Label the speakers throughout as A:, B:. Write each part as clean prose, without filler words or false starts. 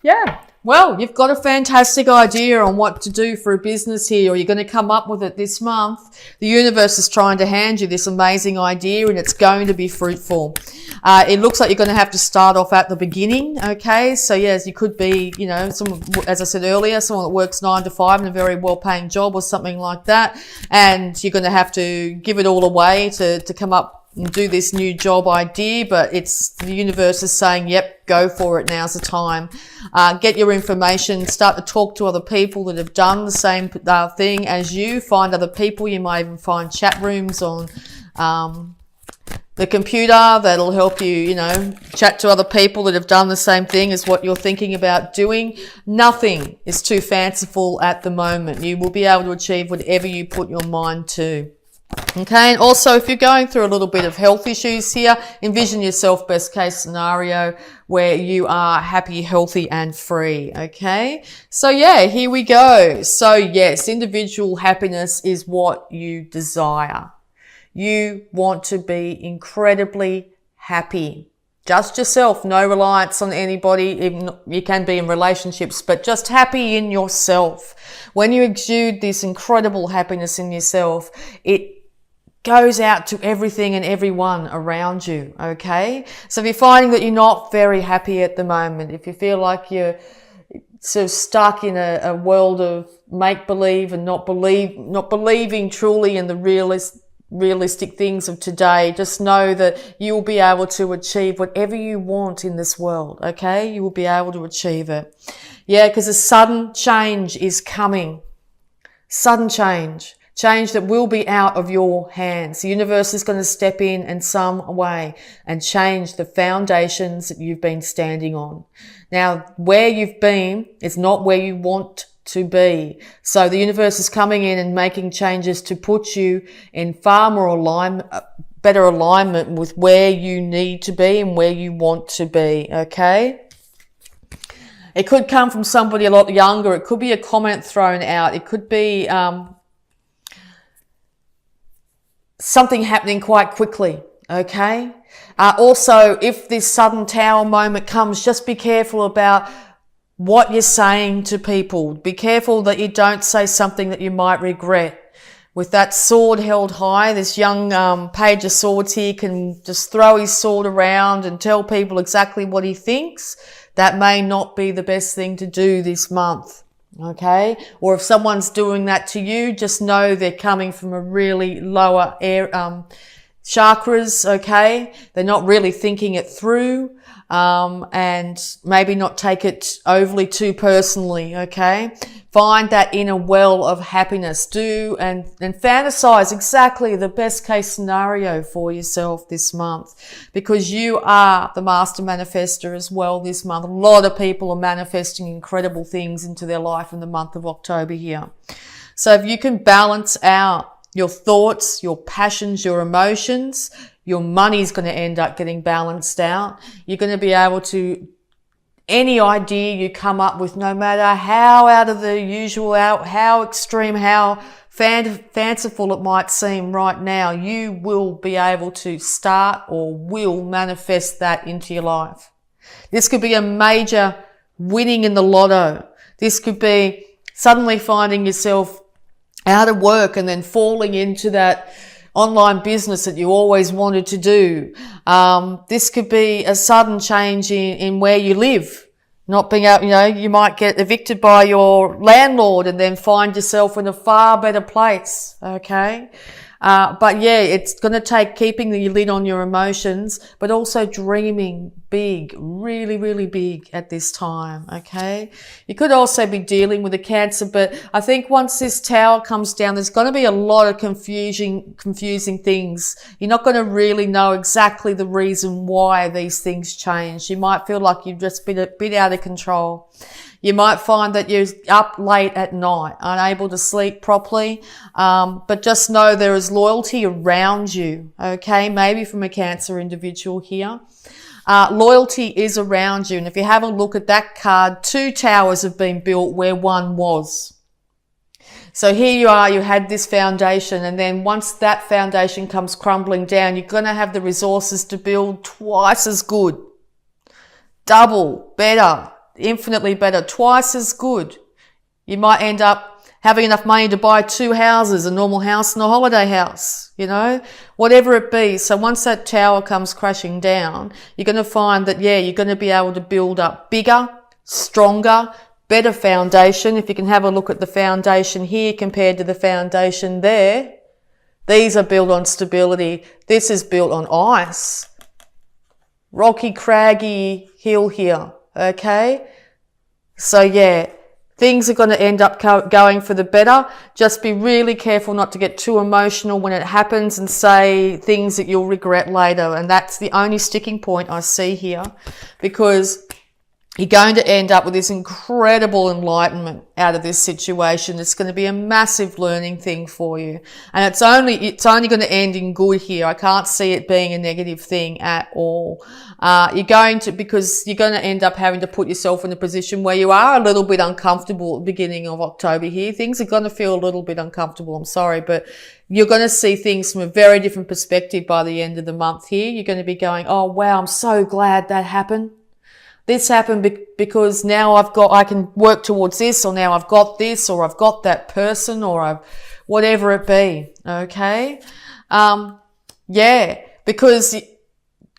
A: Yeah. Well, you've got a fantastic idea on what to do for a business here, or you're going to come up with it this month. The universe is trying to hand you this amazing idea, and it's going to be fruitful. It looks like you're going to have to start off at the beginning. Okay. So yes, you could be, someone, as I said earlier, someone that works 9 to 5 in a very well-paying job or something like that. And you're going to have to give it all away to come up and do this new job idea, but it's the universe is saying, yep, go for it. Now's the time. Get your information, start to talk to other people that have done the same thing as you. Find other people. You might even find chat rooms on the computer that'll help you, chat to other people that have done the same thing as what you're thinking about doing. Nothing is too fanciful at the moment. You will be able to achieve whatever you put your mind to. Okay, and also if you're going through a little bit of health issues here, envision yourself best case scenario where you are happy, healthy and free. Okay, so yeah, here we go. So yes, individual happiness is what you desire. You want to be incredibly happy. Just yourself, no reliance on anybody. Even you can be in relationships, but just happy in yourself. When you exude this incredible happiness in yourself, it goes out to everything and everyone around you, okay? So if you're finding that you're not very happy at the moment, if you feel like you're sort of stuck in a world of make-believe and not believing truly in the realistic things of today, just know that you will be able to achieve whatever you want in this world, okay? You will be able to achieve it. Yeah, because a sudden change is coming. Sudden change. Change that will be out of your hands. The universe is going to step in some way and change the foundations that you've been standing on. Now, where you've been is not where you want to be. So the universe is coming in and making changes to put you in far more better alignment with where you need to be and where you want to be. Okay. It could come from somebody a lot younger. It could be a comment thrown out. It could be, something happening quite quickly, okay? Also, if this sudden tower moment comes, just be careful about what you're saying to people. Be careful that you don't say something that you might regret. With that sword held high, this young page of swords here can just throw his sword around and tell people exactly what he thinks. That may not be the best thing to do this month. Okay, or if someone's doing that to you, just know they're coming from a really lower chakras. Okay, they're not really thinking it through, and maybe not take it overly too personally. Okay, find that inner well of happiness. Do and fantasize exactly the best case scenario for yourself this month, because you are the master manifester as well this month. A lot of people are manifesting incredible things into their life in the month of October here. So if you can balance out your thoughts, your passions, your emotions, your money's going to end up getting balanced out. You're going to be able to, any idea you come up with, no matter how out of the usual, how extreme, how fanciful it might seem right now, you will be able to start or will manifest that into your life. This could be a major winning in the lotto. This could be suddenly finding yourself out of work and then falling into that online business that you always wanted to do. This could be a sudden change in where you live. Not being able, you might get evicted by your landlord and then find yourself in a far better place. Okay. But yeah, it's going to take keeping the lid on your emotions, but also dreaming big, really, really big at this time. Okay. You could also be dealing with a Cancer, but I think once this tower comes down, there's going to be a lot of confusing things. You're not going to really know exactly the reason why these things change. You might feel like you've just been a bit out of control. You might find that you're up late at night, unable to sleep properly, but just know there is loyalty around you, okay? Maybe from a Cancer individual here. Loyalty is around you, and if you have a look at that card, 2 towers have been built where one was. So here you are, you had this foundation, and then once that foundation comes crumbling down, you're going to have the resources to build twice as good, double, better. infinitely better, twice as good. You might end up having enough money to buy 2 houses, a normal house and a holiday house, you know, whatever it be. So once that tower comes crashing down, you're going to find that, yeah, you're going to be able to build up bigger, stronger, better foundation. If you can have a look at the foundation here compared to the foundation there, these are built on stability. This is built on ice. Rocky, craggy hill here, okay? So yeah, things are going to end up going for the better. Just be really careful not to get too emotional when it happens and say things that you'll regret later. And that's the only sticking point I see here, because you're going to end up with this incredible enlightenment out of this situation. It's going to be a massive learning thing for you. And it's only going to end in good here. I can't see it being a negative thing at all. Because you're going to end up having to put yourself in a position where you are a little bit uncomfortable at the beginning of October here. Things are going to feel a little bit uncomfortable. I'm sorry, but you're going to see things from a very different perspective by the end of the month here. You're going to be going, oh wow, I'm so glad that happened. This happened because now I can work towards this, or now I've got this, or I've got that person, or whatever it be. Okay. Yeah, because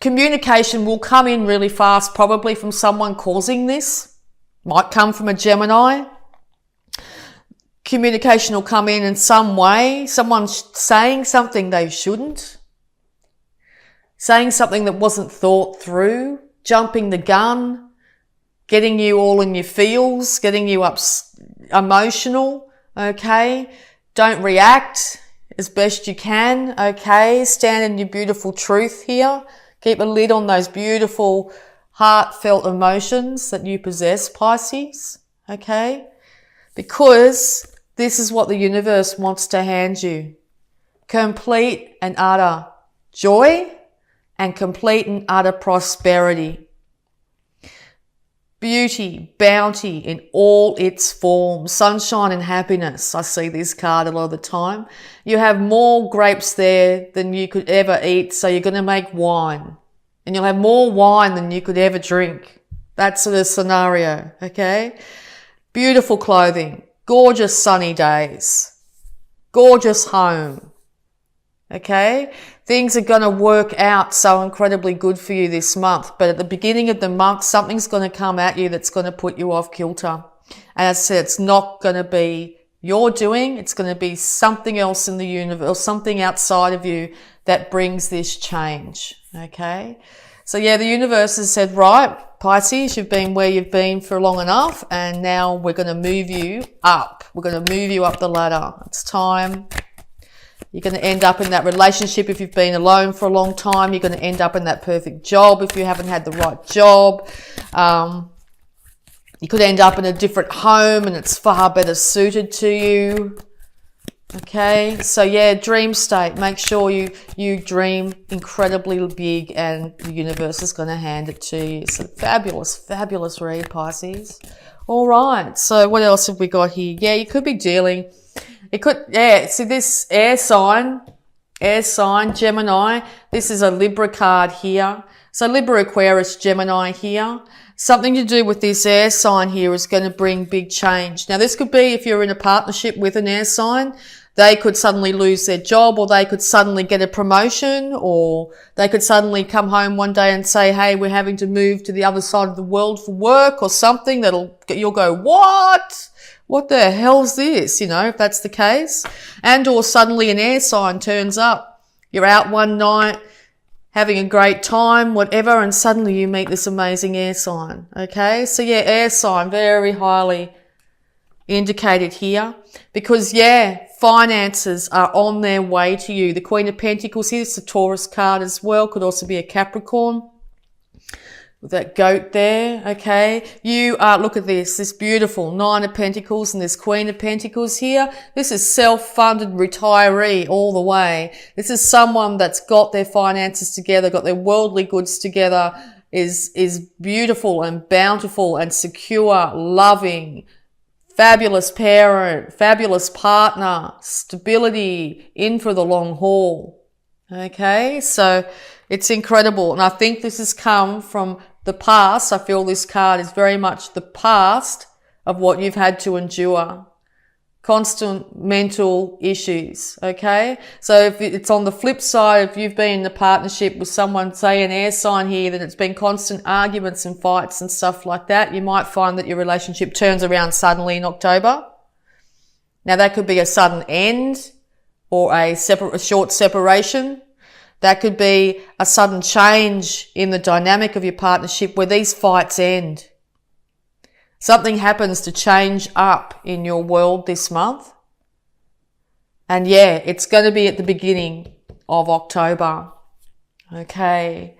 A: communication will come in really fast, probably from someone causing this. Might come from a Gemini. Communication will come in some way. Someone saying something they shouldn't. Saying something that wasn't thought through. Jumping the gun, getting you all in your feels, getting you emotional, okay? Don't react as best you can, okay? Stand in your beautiful truth here. Keep a lid on those beautiful, heartfelt emotions that you possess, Pisces, okay? Because this is what the universe wants to hand you. Complete and utter joy and complete and utter prosperity. Beauty, bounty in all its forms, sunshine and happiness. I see this card a lot of the time. You have more grapes there than you could ever eat, so you're going to make wine. And you'll have more wine than you could ever drink. That's the scenario, okay? Beautiful clothing, gorgeous sunny days, gorgeous home, okay? Things are going to work out so incredibly good for you this month. But at the beginning of the month, something's going to come at you that's going to put you off kilter. And as I said, it's not going to be your doing. It's going to be something else in the universe, or something outside of you that brings this change. Okay. So yeah, the universe has said, right, Pisces, you've been where you've been for long enough. And now we're going to move you up. We're going to move you up the ladder. It's time. You're going to end up in that relationship if you've been alone for a long time. You're going to end up in that perfect job if you haven't had the right job. You could end up in a different home and it's far better suited to you. Okay, so yeah, dream state. Make sure you dream incredibly big and the universe is going to hand it to you. It's a fabulous, fabulous read, Pisces. All right, so what else have we got here? Yeah, you could be dealing... It could, yeah, see this air sign, Gemini, this is a Libra card here. So Libra, Aquarius, Gemini here. Something to do with this air sign here is going to bring big change. Now this could be if you're in a partnership with an air sign, they could suddenly lose their job, or they could suddenly get a promotion, or they could suddenly come home one day and say, hey, we're having to move to the other side of the world for work or something you'll go, what? What the hell's this? You know, if that's the case. And or suddenly an air sign turns up. You're out one night, having a great time, whatever, and suddenly you meet this amazing air sign. Okay? So yeah, air sign, very highly indicated here. Because yeah, finances are on their way to you. The Queen of Pentacles here, it's a Taurus card as well. Could also be a Capricorn. With that goat there, okay? You are, look at this beautiful Nine of Pentacles and this Queen of Pentacles here. This is self-funded retiree all the way. This is someone that's got their finances together, got their worldly goods together, is beautiful and bountiful and secure, loving, fabulous parent, fabulous partner, stability, in for the long haul. Okay, so it's incredible. And I think this has come from the past. I feel this card is very much the past of what you've had to endure. Constant mental issues, okay? So if it's on the flip side, if you've been in a partnership with someone, say an air sign here, then it's been constant arguments and fights and stuff like that, you might find that your relationship turns around suddenly in October. Now that could be a sudden end or a short separation. That could be a sudden change in the dynamic of your partnership where these fights end. Something happens to change up in your world this month. And yeah, it's going to be at the beginning of October. Okay.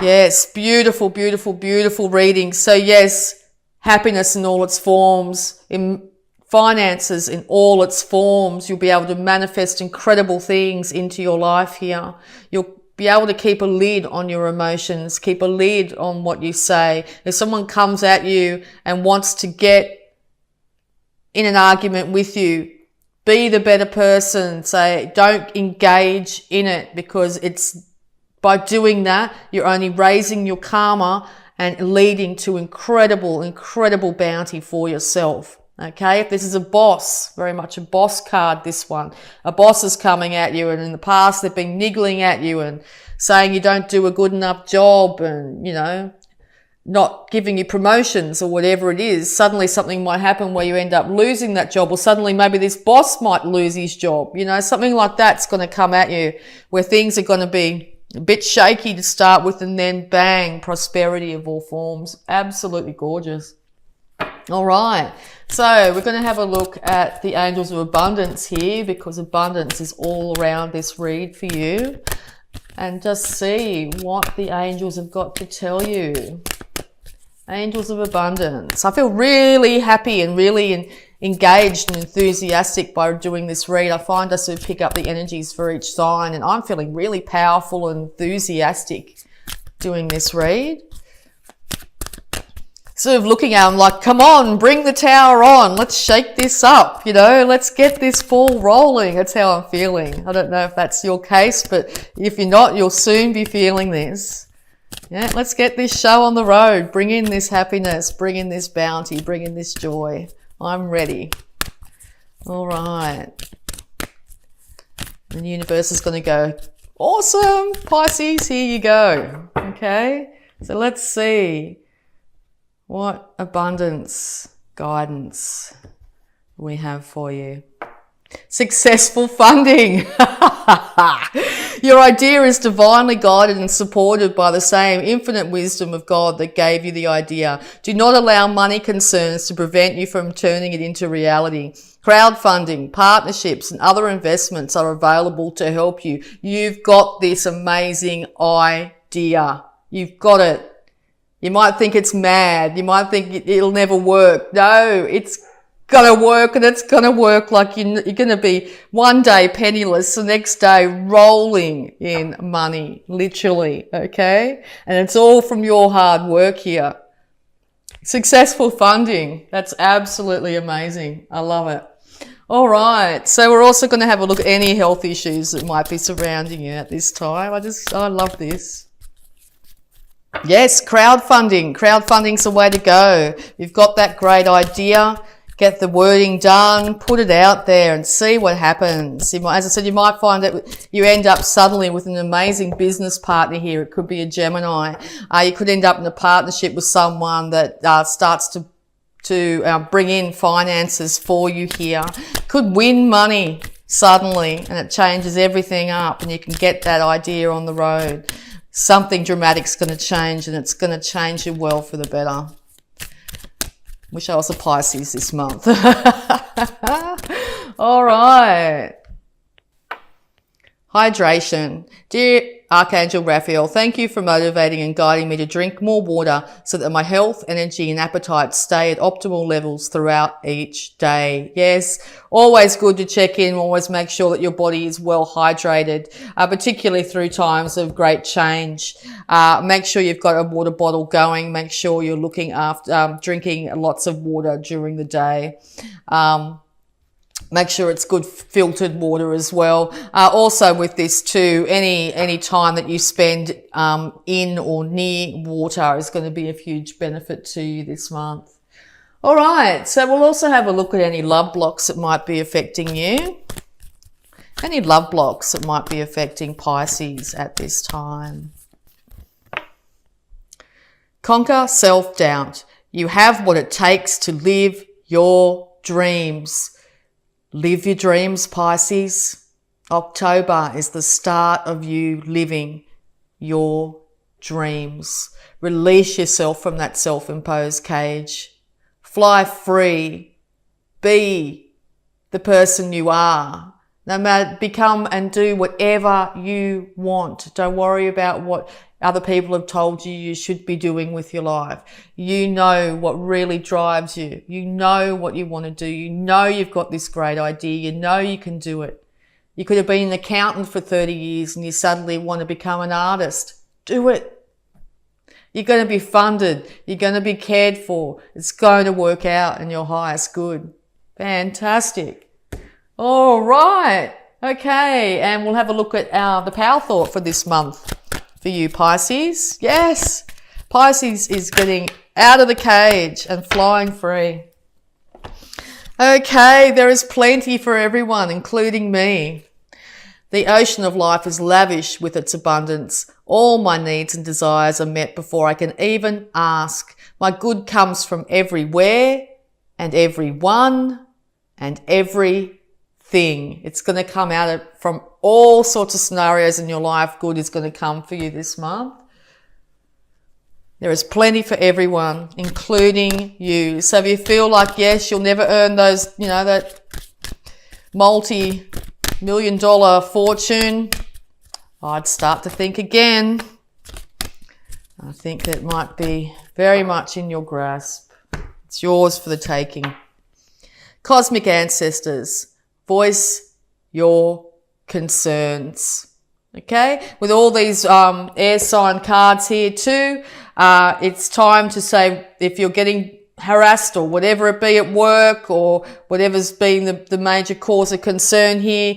A: Yes, beautiful, beautiful, beautiful reading. So yes, happiness in all its forms, in finances in all its forms. You'll be able to manifest incredible things into your life here. You'll be able to keep a lid on your emotions, keep a lid on what you say. If someone comes at you and wants to get in an argument with you, be the better person. Say, don't engage in it, because it's by doing that, you're only raising your karma and leading to incredible, incredible bounty for yourself. Okay, if this is a boss, very much a boss card, this one. A boss is coming at you, and in the past they've been niggling at you and saying you don't do a good enough job and, you know, not giving you promotions or whatever it is. Suddenly something might happen where you end up losing that job, or suddenly maybe this boss might lose his job. You know, something like that's going to come at you where things are going to be a bit shaky to start with, and then bang, prosperity of all forms. Absolutely gorgeous. All right. So we're going to have a look at the angels of abundance here, because abundance is all around this read for you, and just see what the angels have got to tell you. Angels of abundance. I feel really happy and really engaged and enthusiastic by doing this read. I find us to pick up the energies for each sign, and I'm feeling really powerful and enthusiastic doing this read. Sort of looking at them like, come on, bring the tower on. Let's shake this up, you know, let's get this ball rolling. That's how I'm feeling. I don't know if that's your case, but if you're not, you'll soon be feeling this. Yeah, let's get this show on the road. Bring in this happiness, bring in this bounty, bring in this joy. I'm ready. All right. The universe is going to go, awesome, Pisces, here you go. Okay, so let's see what abundance guidance we have for you. Successful funding. Your idea is divinely guided and supported by the same infinite wisdom of God that gave you the idea. Do not allow money concerns to prevent you from turning it into reality. Crowdfunding, partnerships, and other investments are available to help you. You've got this amazing idea. You've got it. You might think it's mad. You might think it'll never work. No, it's gonna work, and it's gonna work like you're gonna be one day penniless, the next day rolling in money, literally, okay? And it's all from your hard work here. Successful funding. That's absolutely amazing. I love it. All right. So we're also going to have a look at any health issues that might be surrounding you at this time. I love this. Yes, crowdfunding. Crowdfunding's the way to go. You've got that great idea. Get the wording done, put it out there and see what happens. As I said, you might find that you end up suddenly with an amazing business partner here. It could be a Gemini. You could end up in a partnership with someone that starts to bring in finances for you here. Could win money suddenly, and it changes everything up, and you can get that idea on the road. Something dramatic's going to change, and it's going to change you well for the better. Wish I was a Pisces this month. All right. Hydration. Dear Archangel Raphael, thank you for motivating and guiding me to drink more water so that my health, energy and appetite stay at optimal levels throughout each day. Yes, always good to check in, always make sure that your body is well hydrated, particularly through times of great change. Make sure you've got a water bottle going. Make sure you're looking after, drinking lots of water during the day. Make sure it's good filtered water as well. Also with this too, any time that you spend in or near water is going to be of huge benefit to you this month. All right, so we'll also have a look at any love blocks that might be affecting you. Any love blocks that might be affecting Pisces at this time. Conquer self-doubt. You have what it takes to live your dreams. Live your dreams, Pisces. October is the start of you living your dreams. Release yourself from that self-imposed cage. Fly free. Be the person you are. No matter, become and do whatever you want. Don't worry about what other people have told you you should be doing with your life. You know what really drives you. You know what you want to do. You know you've got this great idea. You know you can do it. You could have been an accountant for 30 years and you suddenly want to become an artist. Do it. You're going to be funded. You're going to be cared for. It's going to work out in your highest good. Fantastic. All right. Okay. And we'll have a look at the power thought for this month for you, Pisces. Yes. Pisces is getting out of the cage and flying free. Okay. There is plenty for everyone, including me. The ocean of life is lavish with its abundance. All my needs and desires are met before I can even ask. My good comes from everywhere and everyone and everything. It's going to come out from all sorts of scenarios in your life. Good is going to come for you this month. There is plenty for everyone, including you. So if you feel like, yes, you'll never earn those, that multi-million-dollar fortune, I'd start to think again. I think that might be very much in your grasp. It's yours for the taking. Cosmic ancestors, voice your concerns. Okay? With all these air sign cards here too, it's time to say if you're getting harassed or whatever it be at work or whatever's been the major cause of concern here,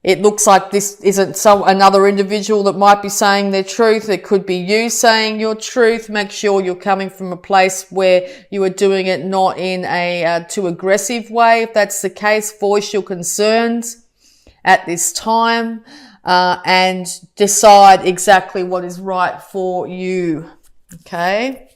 A: it looks like this isn't another individual that might be saying their truth. It could be you saying your truth. Make sure you're coming from a place where you are doing it not in a too aggressive way. If that's the case, voice your concerns at this time and decide exactly what is right for you. Okay?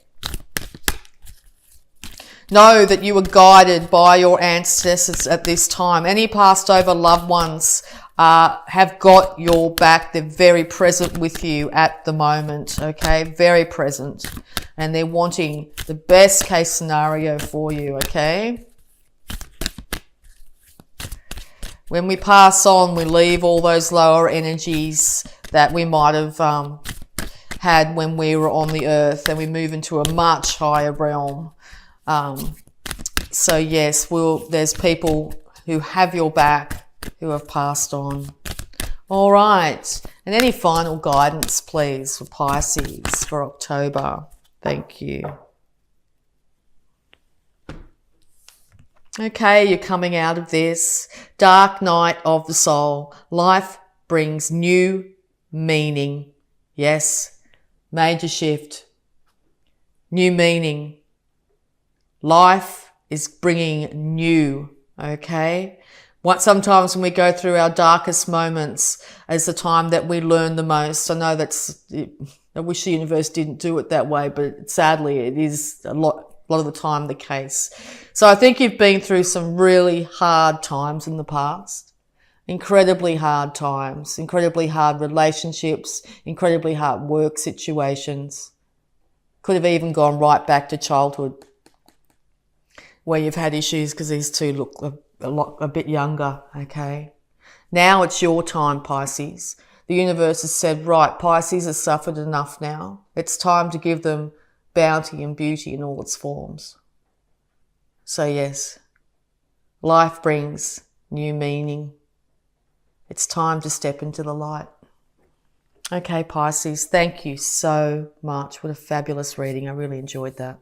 A: Know that you are guided by your ancestors at this time. Any passed over loved ones have got your back. They're very present with you at the moment, okay? Very present. And they're wanting the best case scenario for you, okay? When we pass on, we leave all those lower energies that we might have had when we were on the earth, and we move into a much higher realm. So yes, there's people who have your back who have passed on. All right. And any final guidance, please, for Pisces for October. Thank you. Okay, you're coming out of this. Dark night of the soul. Life brings new meaning. Yes. Major shift. New meaning. Life is bringing new, okay? Sometimes when we go through our darkest moments is the time that we learn the most. I know I wish the universe didn't do it that way, but sadly it is a lot of the time the case. So I think you've been through some really hard times in the past. Incredibly hard times, incredibly hard relationships, incredibly hard work situations. Could have even gone right back to childhood, where you've had issues because these two look a bit younger, okay? Now it's your time, Pisces. The universe has said, right, Pisces has suffered enough now. It's time to give them bounty and beauty in all its forms. So yes, life brings new meaning. It's time to step into the light. Okay, Pisces, thank you so much. What a fabulous reading. I really enjoyed that.